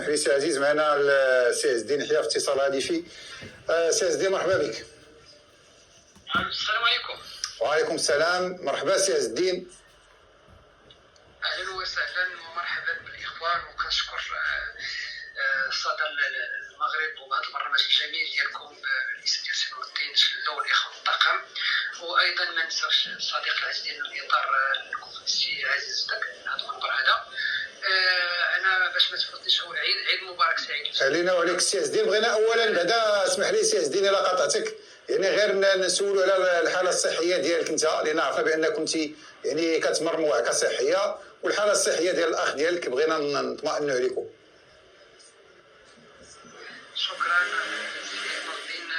اسمح لي سي عزيز، معنا السي عز الدين يحيى في اتصال هاتفي. سي عز الدين مرحبا بك. السلام عليكم. وعليكم السلام، مرحبا سي عز الدين. اهلا وسهلا ومرحبا بالاخوان، وكنشكر صدى المغرب وهذا البرنامج الجميل ديالكم بالاسم ديال سي نور الدين شلة والاخوه الطاقم، وايضا ما ننساوش الصديق العزيز ديال الاطار السي عزيز هذا المنبر هذا. انا باش ما تفوتنيش هو عيد مبارك سعيد علينا وعليك السي عز الدين. بغينا اولا بعدا اسمح لي سي عز الدين الا قاطعتك، يعني غير نسولوا على الحاله الصحيه ديالك انت، لان عرفنا بان كنت يعني كتمر موعكه صحيه، والحاله الصحيه ديال الاخ ديالك بغينا نطمئنوا عليكم. شكرا سي نور الدين.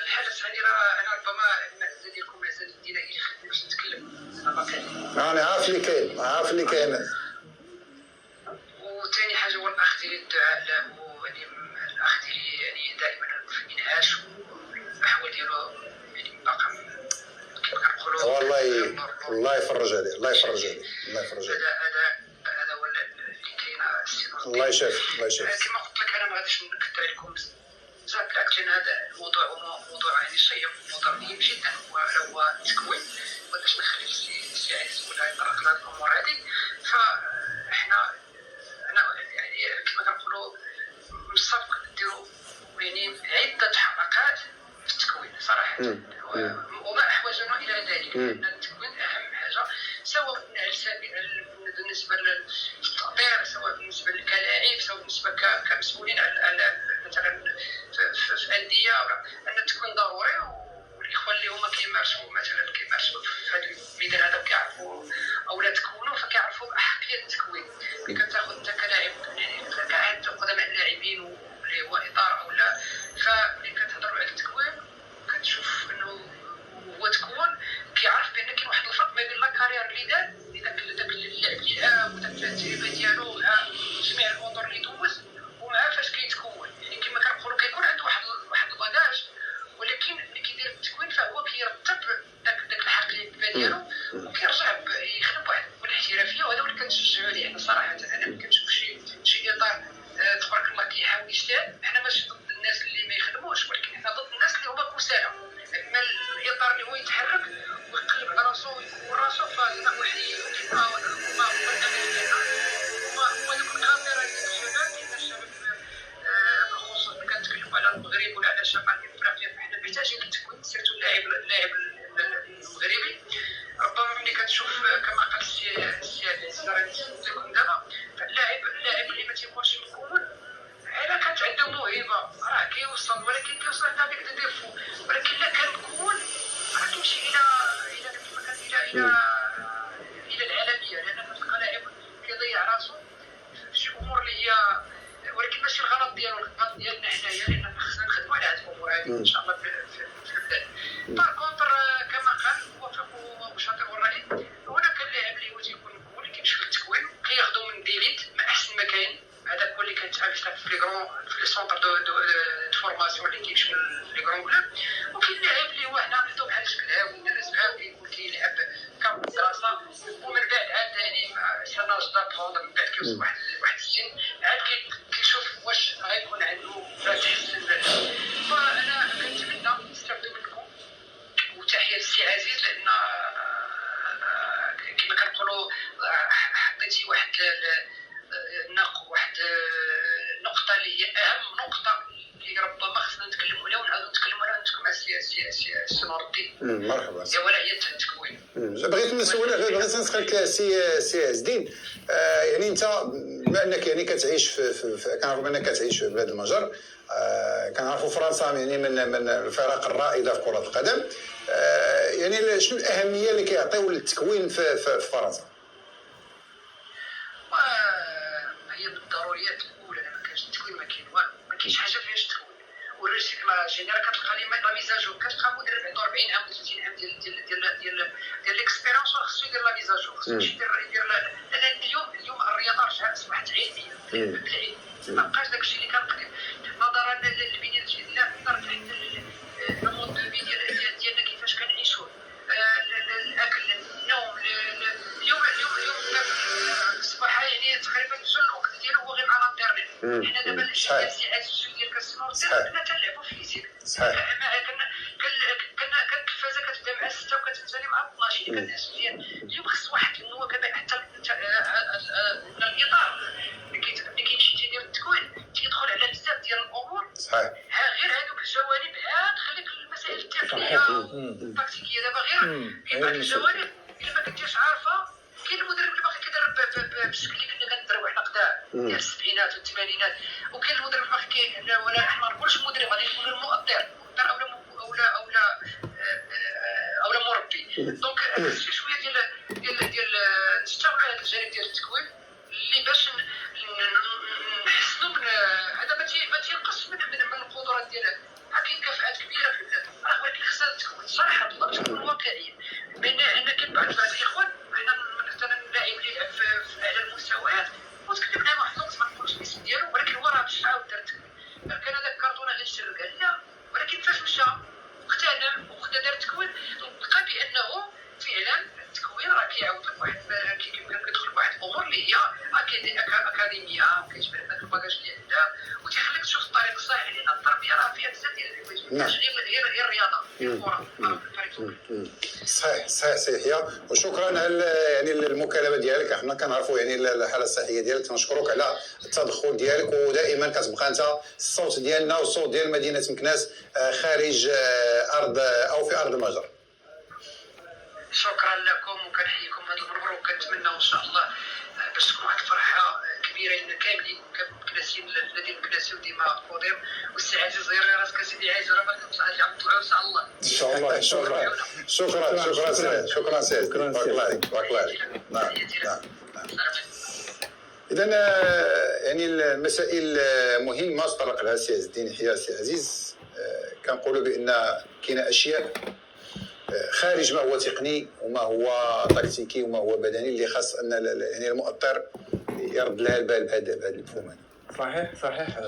الحاله الصحيه انا ربما المعزه ديالكم معزه الدين هي اللي خلتني باش نتكلم. انا عارف اللي كاين. وثاني حاجه هو الاخ ديالي الدعاء له، يعني الاخ ديالي يعني دائما في الانعاش والاحوال ديالو يعني باقا كيف كنقولوا. الله يفرج عليه، الله يفرج عليه. هذا هو اللي كاين. الله يشافيك. كما قلت لك انا ما غاديش نكثر عليكم بزاف، بالعكس لان هذا الموضوع هو موضوع يعني شيق وموضوع مهم جدا، هو التكوين. ما غاديش نخلي السي عزيز ولا يطرق لهذه الامور هذه. فاحنا يعني كما كنقولوا من السابق نديروا يعني عده حلقات في التكوين صراحه، وما احوجنا الى ذلك، لان التكوين اهم حاجه، سواء على سبيل بالنسبه للتأطير، سواء بالنسبه كلاعب، سواء بالنسبه كمسؤولين على مثلا في انديه، ان التكوين ضروري. والاخوان اللي هما كيمارسوا في هذا الميدان هذا وكيعرفوا او لا تكونوا، فكيعرفوا احقيه التكوين اللي كتاخذ انت كلاعب، يعني كعاد قدماء اللاعبين واللي هو اطار او لا. فملي كتهضروا على التكوين كتشوف انه هو تكون كيعرف بان كاين واحد الفرق ما بين لا كارير اللي دار داك اللعب اللي لعب وداك التجربه ديالو مع جميع الاطر اللي دوز، ومع فاش كيتكون. يعني كما كنقولوا كيكون عنده واحد الباجاج، ولكن ملي كيدير التكوين فهو كيرتب داك الحقيبه ديالو وكيرجع يخدم واحد الاحترافيه. وهذا اللي كنشجعوا عليه حنا صراحه. انا ملي كنشوف شي اطار تبارك الله كيحاول يجتهد، حنا ماشي ضد الناس اللي ما يخدموش، ولكن حنا ضد الناس اللي هما كسالى. اما الاطار اللي هو يتحرك ويقلب على راسو ويكون راسو، فهنا وحيد وما هو دوك الكاميرا ديال الشباب. لان الشباب بالخصوص ملي كنتكلموا على المغرب ولا على شمال افريقيا، فحنا محتاجين التكوين، سيرتو اللاعب المغربي. ربما ملي كتشوف كما قال السي عزيز راه نسولت لكم دابا، اللاعب اللي ما تيكونش مكون الا كانت عنده موهبه راه كيوصل، ولكن كيوصل عند هذيك ديفو. ولكن الا كان مكون راه كيمشي الى كيف كان الى العالميه، لان كتلقى لاعب كيضيع راسو في شي امور اللي هي، ولكن ماشي الغلط ديالو، الغلط ديالنا حنايا، لان خصنا نخدموا على هذه الامور هذه ان شاء الله في البدايه. بار كونتر كما قال موافق وشاطر والراي، هناك اللاعب اللي هو تيكون مكون كيمشي في التكوين كياخذوا من ديليت ما احسن ما كاين. هذاك هو اللي كنتعامل في لي كرون في لي سونتر دو فورماسيون اللي كيمشي في لي كرون كلوب. وكاين اللاعب اللي هو حنا عندو بحال شكلها والناس بها كيكون كيلعب كمدرسه، ومن بعد عاد يعني سنه جدا بروند، من بعد كيوصل واحد السن عاد كيشوف واش غيكون عنده تحسن. فانا كنتمنى نستافدوا منكم، وتحيه للسي عزيز، لان كما كنقولوا حطيتي واحد النقطه اللي هي اهم نقطه اللي ربما خصنا نتكلموا عليها ونعاودوا نتكلموا عليها مع السي نور الدين. مرحبا. هي التكوين. بغيت نسالك سي عز الدين، يعني انت بما انك يعني كتعيش كنعرفوا بانك كتعيش في بلاد المجر، كنعرفوا فرنسا يعني من الفرق الرائده في كره القدم، يعني شنو الاهميه اللي كيعطيو للتكوين في فرنسا؟ هي بالضروريات الاولى، ما كاينش التكوين، ما كاين والو، ما كاينش حاجه فيهاش التكوين. والريسيكلاج يعني راه كتلقى لا ميزاجور، كتلقى مدرب عنده 40 عام 30 عام ديال ليكسبيرونس، خصو يدير لا ميزاجور، خصو يدير لان اليوم الرياضه رجعت اصبحت علميه بالعلم، ما بقاش داكشي اللي كان قديم نظرا للبنيه التحتيه، نظرا حتى المود دو في ديالنا كيفاش كنعيشوا، الاكل، النوم. اليوم الصباح يعني تقريبا جوج الوقت ديالو هو غير على الانترنت. حنا دابا الاشياء ديال سي عزيز ديال كاس المغرب كنا تنلعبوا في ليزيك. صحيح. كنا التلفازه كتبدا مع 6 وكتنتهي مع 12 اللي كنعس مزيان. اليوم خص واحد المواكبه حتى الاطار اللي كيمشي تيدير التكوين تيدخل على بزاف ديال الامور. صحيح. غير هذوك الجوانب عاد خليك المسائل التقنيه التكتيكيه دابا غير بعض الجوانب الا ما كنتيش عارفه. كاين المدرب اللي باقي كيدرب بالشكل اللي كنا كندربوا حنا قدام ديال السبعينات والثمانينات، وكاين المدرب اللي باقي ولا حنا ما نقولش مدرب غادي نقولوا المؤطر اولا مربي. دونك خص شويه ديال نشتغلوا على هذا الجانب ديال التكوين اللي باش نحسنوا من هذا ما تينقص من القدرات ديالها. كاين كفاءات كبيره في البلاد ولكن خصها تكون صراحه باش تكون واقعيه. بان كاين بعض الاخوان حنا مثلا اللاعب اللي يلعب في اعلى المستويات وتكتب لنا واحد الوقت ما نقولش الاسم ديالو ولكن هو راه مشى عاود دار التكوين. كان هذاك كارطونه غير شرق عليا ولكن فاش مشى اقتنع وخدا دار التكوين لقى بانه فعلا التكوين راه كيعاود لك واحد كيدخل لواحد الامور اللي هي اكاديميه وكيجبر هذاك الباكاج اللي عندها وتيخليك تشوف الطريق الصحيح. لان التربيه راه فيها بزاف ديال الحوايج ماشي غير الرياضه غير الكره. صحيح يحيى، وشكرا على يعني المكالمه ديالك. احنا كنعرفوا يعني الحاله الصحيه ديالك، تنشكرك على التدخل ديالك، ودائما كتبقى انت الصوت ديالنا والصوت ديال مدينه مكناس خارج ارض او في ارض المجر. شكرا لكم وكنحييكم هذا المبروك. كنتمنى ان شاء الله باش تكون واحد الفرحه كبيره لنا كاملين كمكناسيين الذين كناسيو ديما قدام. والسي عزيز غير راسك سيدي عايز راه باغي نطلع نطلعوا ان شاء الله ان شاء الله. شكرا سيدي. بارك الله عليك. نعم. اذا يعني المسائل مهمه تطرق لها السي عز الدين يحيى السي عزيز. كنقولوا بان كاينه اشياء خارج ما هو تقني وما هو تكتيكي وما هو بدني اللي خاص ان يعني المؤطر يرد لها البال بهذا المفهوم. صحيح.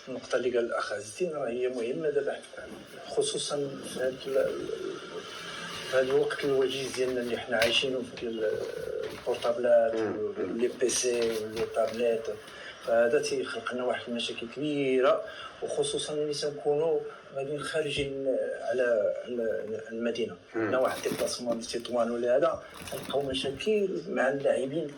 النقطة اللي قال الأخ عز الدين راه هي مهمة دابا، خصوصا في هذا الوقت الوجيز ديالنا اللي حنا عايشينه في البورطابلات ولي بيسي ولي تابليت. فهذا تيخلق لنا واحد المشاكل كبيرة، وخصوصا ملي تنكونوا غاديين خارجين على المدينه. عندنا واحد ديبلاسمون تطوان ولا هذا تلقاو مشاكل مع اللاعبين،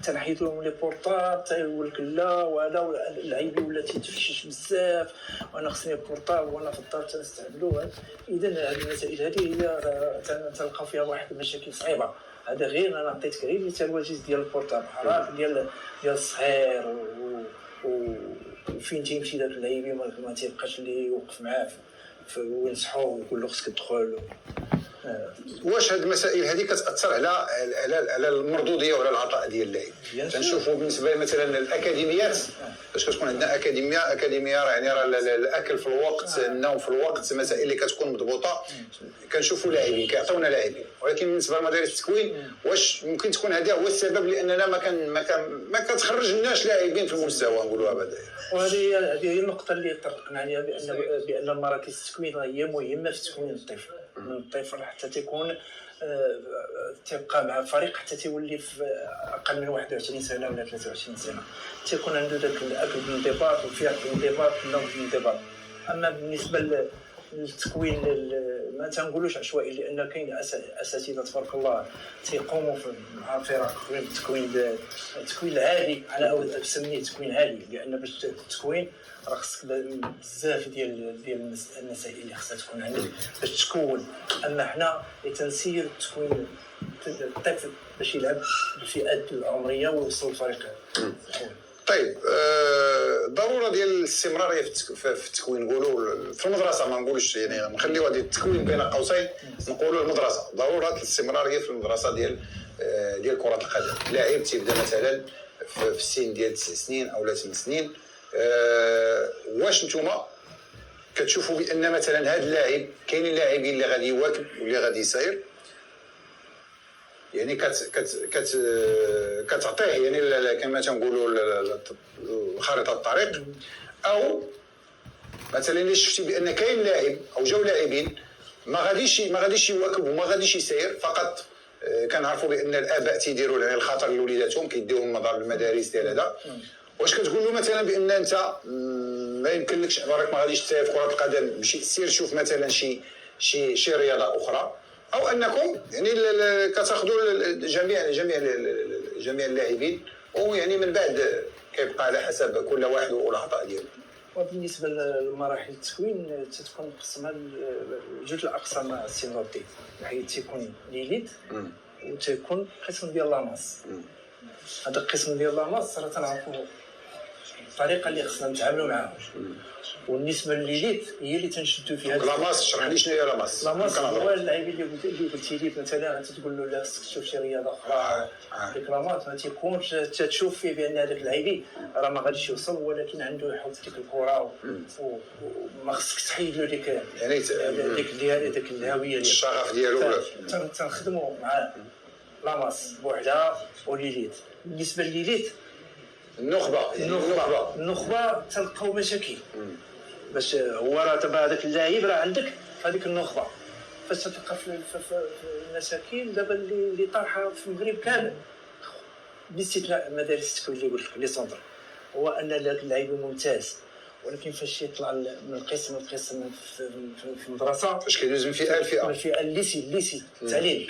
تنحيد لهم لي بورطاب تيقول لك لا وهذا اللعيبي ولا تيتفشش بزاف وانا خصني بورطاب وانا في الدار تنستعملوه. اذا هذه المسائل هذه هي تلقاو فيها واحد المشاكل صعيبه. هذا غير انا عطيتك غير مثال الوجيز ديال البورطاب حراك ديال الصغير وفين تيمشي داك اللعيبي ما تيبقاش اللي يوقف معاه وينصحوه ويقول له خصك تدخل. واش هاد المسائل هذه كتاثر على المردوديه وعلى العطاء ديال اللاعب؟ تنشوفوا بالنسبه مثلا الاكاديميات، باش كتكون عندنا اكاديميه راه الاكل في الوقت، النوم في الوقت، مسائل اللي كتكون مضبوطه. كنشوفوا لاعبين كيعطيونا لاعبين، ولكن بالنسبه لمدارس التكوين واش ممكن تكون هذا هو السبب لاننا ما كتخرجناش لاعبين في المستوى نقولوها بعدا؟ وهذه هي النقطه اللي طرقنا عليها بان المراكز التكوين هي مهمه في تكوين الطفل من الطفل حتى تكون تبقى مع فريق حتى تولي في اقل من 21 سنه ولا 23 سنه تيكون عنده ذاك الاكل بالانضباط وفيها بالانضباط والنوم بالانضباط. اما بالنسبه للتكوين ما تنقولوش عشوائي، لان كاين اساتذه تبارك الله تيقوموا مع الفرق بالتكوين العالي، على نسميه التكوين عالي، لان باش التكوين راه خصك بزاف ديال المسائل اللي خصها تكون عندك باش تكون. اما حنا تنسير التكوين الطفل باش يلعب بالفئات العمريه ويوصل الفريق. طيب ضروره ديال الاستمراريه في التكوين. نقولوا في المدرسه، ما نقولش يعني نخليو هذه التكوين بين قوسين، نقولوا المدرسه ضروره الاستمراريه في المدرسه ديال كره القدم. لاعب تيبدا مثلا في السن ديال 9 سنين او 8 سنين، واش نتوما كتشوفوا بان مثلا هذا اللاعب كاينين لاعبين اللي غادي يواكب واللي غادي يسير، يعني كتعطيه يعني كما تنقولوا خريطه الطريق، او مثلا الا شفتي بان كاين لاعب او جاو لاعبين ما غاديش يواكب وما غاديش يسير فقط. كنعرفوا بان الاباء تيديروا يعني الخطر لوليداتهم، كيديوهم المدارس ديال هذا، واش كتقول له مثلا بان انت ما يمكنلكش راك ما غاديش في كره القدم، مشي سير شوف مثلا شي رياضه اخرى، او انكم يعني كتاخذوا جميع اللاعبين، ويعني من بعد كيبقى على حسب كل واحد والاخطاء ديالو. وبالنسبه لمراحل التكوين تتكون مقسمه لجوج الاقسام السينوبتيك، حيت تيكون ليليت وتيكون قسم ديال لاماس. هذا القسم ديال لاماس راه تنعرفوا الطريقه اللي خصنا نتعاملوا معاها، والنسبه لليليت هي اللي تنشدوا فيها. لاماس شرح لي شنو هي لاماس. لاماس هو اللاعبين اللي قلتي لي مثلا تقول له لا خصك تشوف شي رياضه اخرى. ديك لاماس ما تيكونش تشوف فيه بان هذاك اللاعبي راه ما غاديش يوصل، ولكن عنده يحط ديك الكره وما خصك تحيد له ديك يعني ديك الهويه ديالو، الشغف ديالو. تنخدموا مع لاماس بوحدها وليليت. بالنسبه لليليت النخبه تلقاو مشاكل باش هو راه دابا هذاك اللاعب راه عندك هذيك النخبه، فاش تلقى في المشاكل دابا اللي طايحه في المغرب كامل باستثناء مدارس التكوين اللي قلت لك لي سونتر، هو ان ذاك اللاعب ممتاز، ولكن فاش يطلع من القسم في المدرسه، فاش كيدوز من فئه الفئه الليسي التعليم،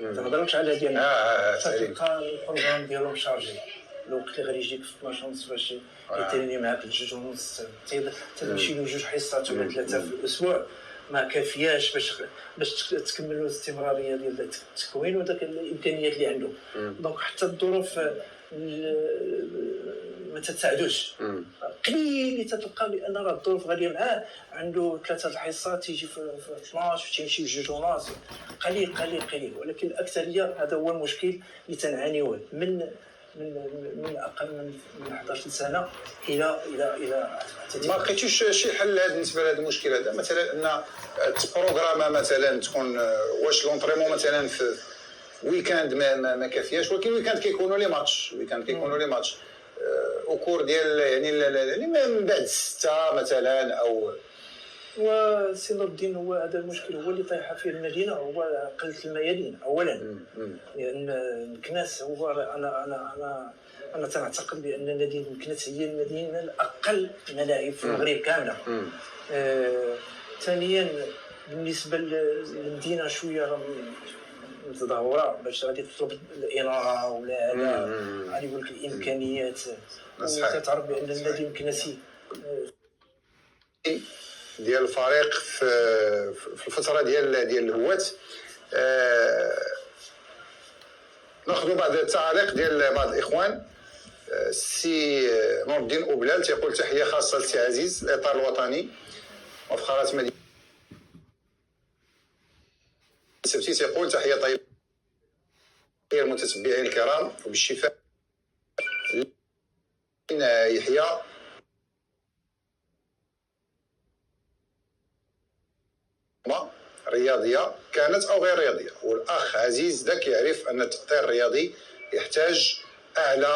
ما تهضرش على ديالنا، تلقى البروغرام ديالهم شارجي. الوقت اللي غادي يجيك في 12 ونص باش يتريني معاك ل2 ونص، تمشي له 2 حصات ولا 3 في الاسبوع، ما كافياش باش تكملوا الاستمراريه ديال التكوين وداك الامكانيات اللي عنده. دونك حتى الظروف ما تتساعدوش، قليل اللي تتلقى بان راه الظروف غاديه معاه، عنده 3 الحصات تيجي في 12 وتيمشي ل2 ونص، قليل. ولكن الاكثريه هذا هو المشكل اللي تنعانيوه من اقل من 11 سنه الى ما لقيتوش شي حل بالنسبه لهذا المشكل هذا؟ مثلا ان البروغرام مثلا تكون واش لونطريمون مثلا في ويكاند ما كافياش، ولكن ويكاند كيكونوا لي ماتش وكور ديال يعني من بعد 6 مثلا او. وسي نور الدين هو هذا المشكل هو اللي طايحه فيه المدينه، هو قله الميادين اولا، لان مكناس هو انا تنعتقد بان مدينه مكناس هي المدينه الاقل ملاعب في المغرب كامله. ثانيا بالنسبه للمدينه شويه متدهوره باش غادي تطلب الاناره ولا هذا غادي يقول لك الامكانيات، وتتعرف بان النادي المكناسي ديال الفريق في الفتره ديال الهوات. ناخذ بعض التعاليق ديال بعض الاخوان. السي نور الدين اوبلال تيقول تحيه خاصه لسي عزيز الاطار الوطني وفخارات مدينه السبتي، تيقول تحيه طيبه المتتبعين الكرام وبالشفاء يحيى رياضيه كانت او غير رياضيه، والاخ عزيز ذاك يعرف ان التأطير الرياضي يحتاج اعلى